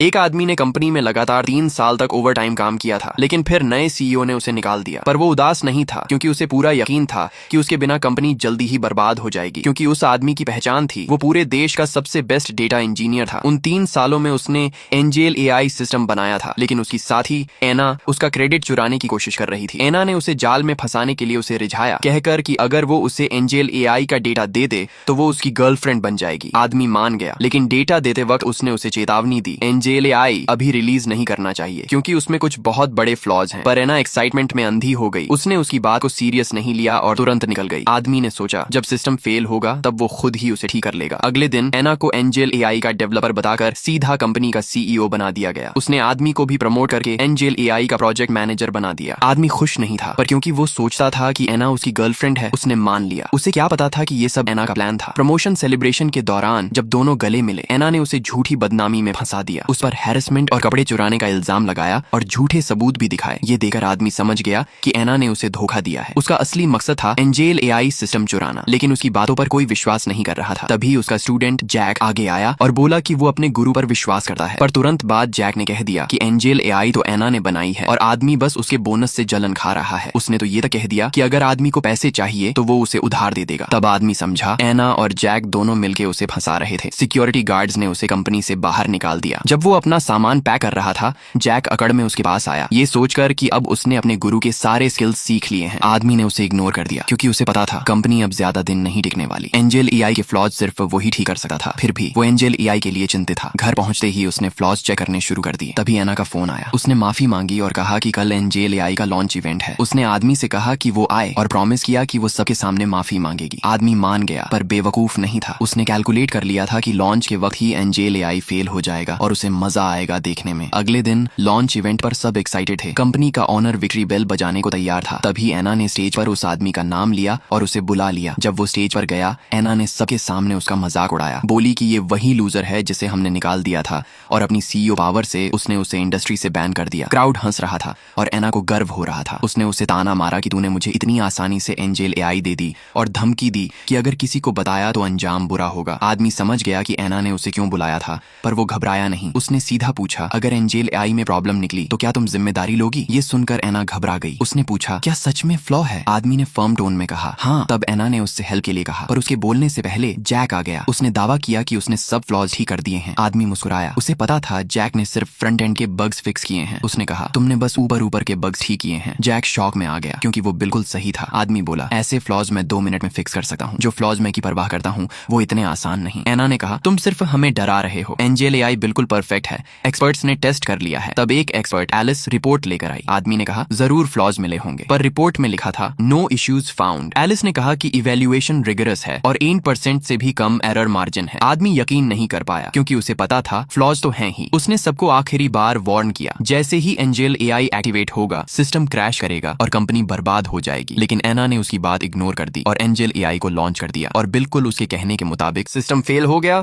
एक आदमी ने कंपनी में लगातार 3 साल तक ओवर टाइम काम किया था, लेकिन फिर नए सीईओ ने उसे निकाल दिया। पर वो उदास नहीं था, क्योंकि उसे पूरा यकीन था कि उसके बिना कंपनी जल्दी ही बर्बाद हो जाएगी। क्योंकि उस आदमी की पहचान थी, वो पूरे देश का सबसे बेस्ट डेटा इंजीनियर था। उन 3 सालों में उसने एंजेल एआई सिस्टम बनाया था, लेकिन उसकी साथी एना उसका क्रेडिट चुराने की कोशिश कर रही थी। एना ने उसे जाल में फंसाने के लिए उसे रिझाया, कहकर कि अगर वो उसे एंजेल एआई का डेटा दे दे तो वो उसकी गर्लफ्रेंड बन जाएगी। आदमी मान गया, लेकिन डेटा देते वक्त उसने उसे चेतावनी दी, एंजेल एआई अभी रिलीज नहीं करना चाहिए क्योंकि उसमें कुछ बहुत बड़े फ्लॉज हैं। पर एना एक्साइटमेंट में अंधी हो गई, उसने उसकी बात को सीरियस नहीं लिया और तुरंत निकल गई। आदमी ने सोचा जब सिस्टम फेल होगा तब वो खुद ही उसे ठीक कर लेगा। अगले दिन एना को एंजेल एआई का डेवलपर बताकर सीधा कंपनी का सीईओ बना दिया गया। उसने आदमी को भी प्रमोट करके एंजेल एआई का प्रोजेक्ट मैनेजर बना दिया। आदमी खुश नहीं था, पर क्योंकि वो सोचता था कि एना उसकी गर्लफ्रेंड है, उसने मान लिया। उसे क्या पता था कि ये सब एना का प्लान था। प्रमोशन सेलिब्रेशन के दौरान जब दोनों गले मिले, एना ने उसे झूठी बदनामी में फंसा दिया, उस पर हैरेसमेंट और कपड़े चुराने का इल्जाम लगाया और झूठे सबूत भी दिखाए। ये देखकर आदमी समझ गया कि एना ने उसे धोखा दिया है। उसका असली मकसद था एंजेल एआई सिस्टम चुराना, लेकिन उसकी बातों पर कोई विश्वास नहीं कर रहा था। तभी उसका स्टूडेंट जैक आगे आया और बोला कि वो अपने गुरु पर विश्वास करता है। पर तुरंत बाद जैक ने कह दिया कि एंजेल एआई तो एना ने बनाई है और आदमी बस उसके बोनस से जलन खा रहा है। उसने तो ये तक कह दिया कि अगर आदमी को पैसे चाहिए तो वो उसे उधार दे देगा। तब आदमी समझा एना और जैक दोनों मिलकर उसे फंसा रहे थे। सिक्योरिटी गार्ड्स ने उसे कंपनी से बाहर निकाल दिया। जब वो अपना सामान पैक कर रहा था, जैक अकड़ में उसके पास आया, ये सोचकर कि अब उसने अपने गुरु के सारे स्किल्स सीख लिए हैं। आदमी ने उसे इग्नोर कर दिया, क्योंकि उसे पता था कंपनी अब ज्यादा दिन नहीं टिकने वाली। एंजेल एआई के फ्लॉज सिर्फ वही ठीक कर सकता था। फिर भी वो एंजेल एआई के लिए चिंतित था। घर पहुंचते ही उसने फ्लॉज चेक करने शुरू कर दिए। तभी एना का फोन आया। उसने माफी मांगी और कहा कि कल एंजेल एआई का लॉन्च इवेंट है। उसने आदमी से कहा कि वो आए और प्रॉमिस किया कि वो सबके सामने माफी मांगेगी। आदमी मान गया, पर बेवकूफ नहीं था। उसने कैलकुलेट कर लिया था कि लॉन्च के वक्त ही एंजेल एआई फेल हो जाएगा और उसे मजा आएगा देखने में। अगले दिन लॉन्च इवेंट पर सब एक्साइटेड थे। कंपनी का ऑनर विक्ट्री बेल बजाने को तैयार था। तभी एना ने स्टेज पर उस आदमी का नाम लिया और उसे बुला लिया। जब वो स्टेज पर गया, एना ने सबके सामने उसका मजाक उड़ाया। बोली कि ये वही लूजर है जिसे हमने निकाल दिया था और अपनी सीईओ पावर से उसने उसे इंडस्ट्री से बैन कर दिया। क्राउड हंस रहा था और एना को गर्व हो रहा था। उसने उसे ताना मारा कि तूने मुझे इतनी आसानी से एंजेल एआई दे दी और धमकी दी कि अगर किसी को बताया तो अंजाम बुरा होगा। आदमी समझ गया कि एना ने उसे क्यों बुलाया था, पर वो घबराया नहीं। उसने सीधा पूछा, अगर एंजेल एआई में प्रॉब्लम निकली तो क्या तुम जिम्मेदारी लोगी? ये सुनकर एना घबरा गई। उसने पूछा, क्या सच में फ्लॉ है? आदमी ने फर्म टोन में कहा, हाँ। तब एना ने उससे हेल्प के लिए कहा, पर उसके बोलने से पहले जैक आ गया। उसने दावा किया कि उसने सब फ्लॉज ठीक कर दिए हैं। आदमी मुस्कुराया। उसे पता था जैक ने सिर्फ फ्रंट एंड के बग्स फिक्स किए हैं। उसने कहा, तुमने बस ऊपर ऊपर के बग्स ठीक किए हैं। जैक शॉक में आ गया, क्योंकि वो बिल्कुल सही था। आदमी बोला, ऐसे फ्लॉज मैं 2 मिनट में फिक्स कर सकता हूँ। जो फ्लॉज मैं की परवाह करता हूँ वो इतने आसान नहीं। एना ने कहा, तुम सिर्फ हमें डरा रहे हो। एंजेल एआई बिल्कुल परफेक्ट है, एक्सपर्ट्स ने टेस्ट कर लिया है। तब एक एक्सपर्ट एलिस रिपोर्ट लेकर आई। आदमी ने कहा, जरूर फ्लॉज मिले होंगे, पर रिपोर्ट में लिखा था नो इश्यूज फाउंड। एलिस ने कहा कि इवैल्यूएशन रिगरस है और 8% से भी कम एरर मार्जिन है। आदमी यकीन नहीं कर पाया, क्योंकि उसे पता था फ्लॉज तो हैं ही। उसने सबको आखिरी बार वार्न किया, जैसे ही एंजेल एआई एक्टिवेट होगा सिस्टम क्रैश करेगा और कंपनी बर्बाद हो जाएगी। लेकिन एना ने उसकी बात इग्नोर कर दी और एंजेल एआई को लॉन्च कर दिया और बिल्कुल उसके कहने के मुताबिक सिस्टम फेल हो गया